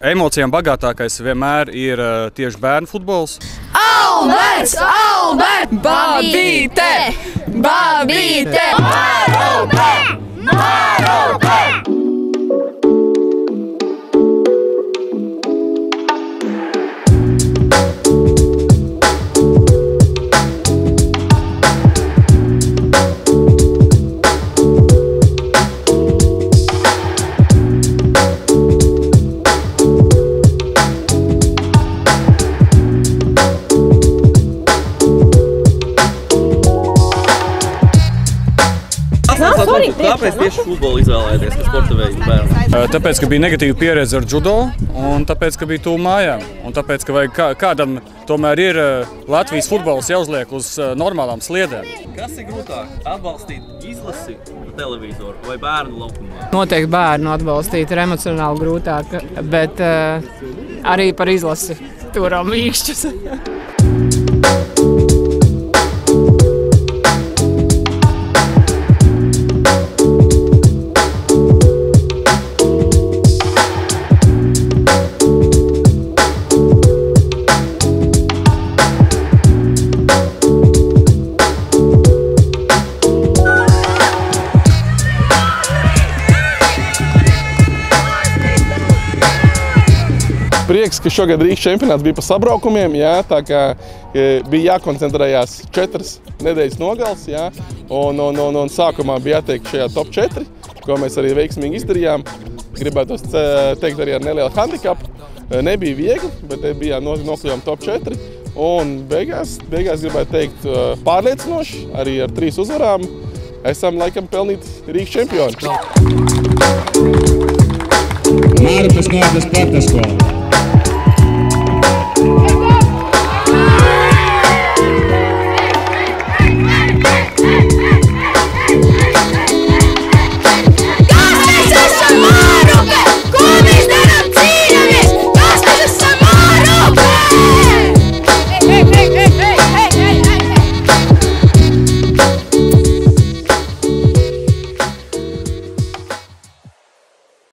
Emocijām bagātākais vienmēr ir tieši bērnu futbols. Alberts! Babīte! Babīte! Marupe! Marupe! Kāpēc tieši futbolu izvēlēties par sporta veidu bērnu? Tāpēc, ka bija negatīva pieredze ar judo, un tāpēc, ka bija tuvu mājām. Un tāpēc, ka kādam tomēr ir Latvijas futbols jāuzliek uz normālām sliedēm. Kas ir grūtāk? Atbalstīt izlasi pa televizoru vai bērnu laukumā? Noteikti bērnu atbalstīt ir emocionāli grūtāk, bet arī par izlasi turam īkšķus. Prieks, ka šogad Rīgas čempionāts bija pa sabraukumiem, jā, tā kā bija jākoncentrējās 4 nedēļas nogals, jā, un sākumā bija jāteikt šajā top 4, ko mēs arī veiksmīgi izdarījām. Gribētos teikt arī ar nelielu handikapu. Nebija viegli, bet bijām nokļuvām top 4, un beigās gribētu teikt pārliecinoši, arī ar 3 uzvarām esam laikam pelnīti Rīgas čempioni. Mārupes Sporta skola.